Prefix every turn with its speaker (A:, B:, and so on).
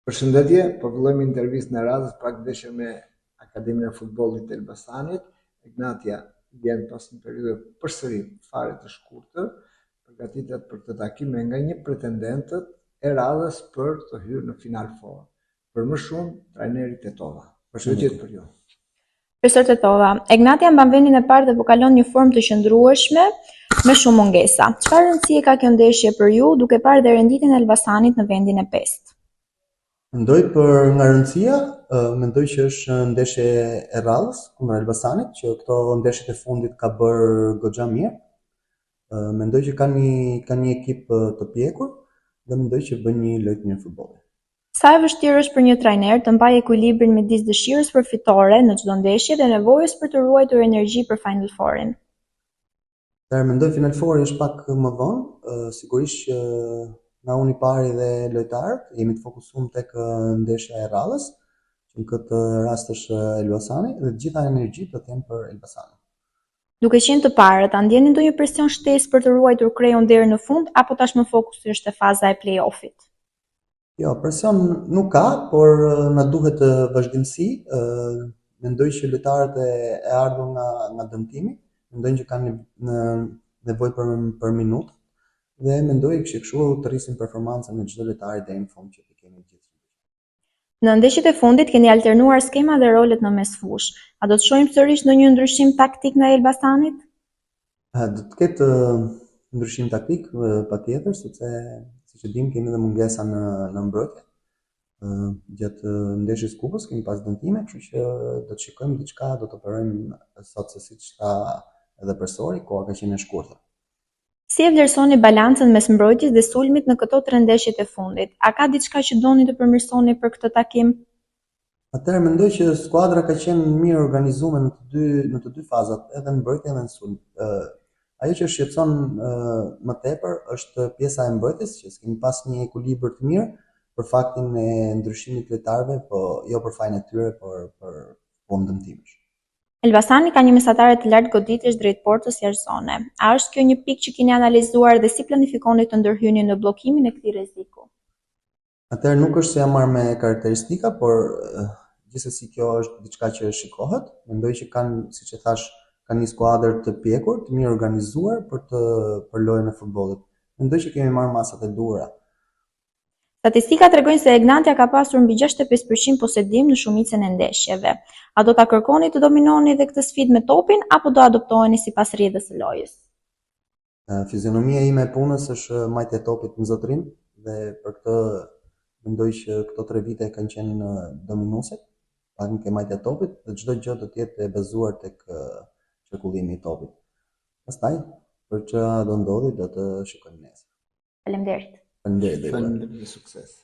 A: Përshëndetje, po vëllojmë intervistë në radhës pak ndeshje me Akademinë e Futbollit të Elbasanit. Egnatia vjen pas një periudhe përsëri fare të shkurtër, përgatitet për këtë takim me nga një pretendentët e radhës për të hyrë në final forë. Për më shumë, trajneri Tetova. Përshëndetje për ju.
B: Profesor Tetova, Egnatia mban vendin e parë dhe po kalon një formë të qëndrueshme me shumë mungesa. Çfarë rëndësie ka kjo ndeshje për ju, duke parë dhe renditjen e Elbasanit në vendin e 5?
C: Mendoj për nga rëndësia, mendoj që është ndeshje e radhës kundër Elbasanit, që këto ndeshjet e fundit ka bërë goxha mirë. Mendoj që ka një ekip të pjekur dhe mendoj që bën një lojë mirë futbolli.
B: Sa e vështirë është për një trajner të mbajë ekuilibrin midis dëshirës për fitore në çdo ndeshje dhe nevojës për të ruajtur energji për Final Four-in?
C: Mendoj Final Four është pak më vonë, sigurisht që nga unë i pari dhe lojtarët jemi të fokusuar tek ndeshja e radhës, që në këtë rast është Elbasani dhe të gjitha energjitë do të jenë për Elbasanin.
B: Duke qenë të parët, a ndjeni ndonjë presion shtesë për të ruajtur kreun deri në fund apo tashmë fokusi është te faza e play-offit?
C: Jo, presion nuk ka, por na duhet vazhdimsi. Mendoj që lojtarët e ardhur nga dëmtimi mendojnë që kanë nevojë për minutë dhe mendoj që kështu të rrisin performancën e çdo lojtari deri në fund që të kemi gjithë.
B: Në ndeshjet e fundit keni alternuar skema dhe rolet në mesfush. A do të shohim sërish ndonjë ndryshim taktik ndaj Elbasanit?
C: Do të ketë ndryshim taktik patjetër, sepse siç e dim kemi edhe mungesa në mbrojtje. Gjatë ndeshjes kupës kemi pas dëmtime, kështu që do të shikojmë diçka, do të operojmë sot se siç tha edhe profesori, koha ka qenë e shkurtër.
B: Si e vlerësoni balancën mes mbrojtjes dhe sulmit në këto 3 ndeshjet e fundit? A ka diçka që doni të përmirësoni për këtë takim?
C: Atëherë mendoj që skuadra ka qenë mirë organizuar në të dy fazat, edhe në mbrojtje edhe në sulm. Ajo që shqetëson më tepër është pjesa e mbrojtjes, që s'kemi pas një ekuilibër të mirë për faktin e ndryshimit të lojtarëve, po jo për fajin e tyre, por për ndëmtimesh.
B: Elbasani ka një mesatare të lartë goditjesh drejt portës jashtë zone. A është kjo një pikë që keni analizuar dhe si planifikoni të ndërhyeni në bllokimin e këtij rreziku?
C: Atëherë nuk është se jam marrë me karakteristika, por gjithsesi kjo është diçka që shikohet. Mendoj që kanë, siç e thash, kanë një skuadër të pjekur, të mirë organizuar për lojën e futbollit. Mendoj që kemi marrë masat e duhura.
B: Statistikat tregojnë se Egnatia ka pasur mbi 65% posedim në shumicën e ndeshjeve. A do ta kërkoni të dominoni edhe këtë sfidë me topin apo do adoptoheni sipas rrjedhës së lojës?
C: Fizionomia ime e punës është majtja e topit në zotërim dhe për këtë mendoj që këto 3 vite kanë qenë dominuese, pak ke majtja e topit dhe çdo gjë do të jetë e bazuar tek qarkullimi i topit. Pastaj, për çfarë do ndodhi do të shikojmë nesër.
B: Faleminderit.
C: Faleminderit.
A: Faleminderit, sukses.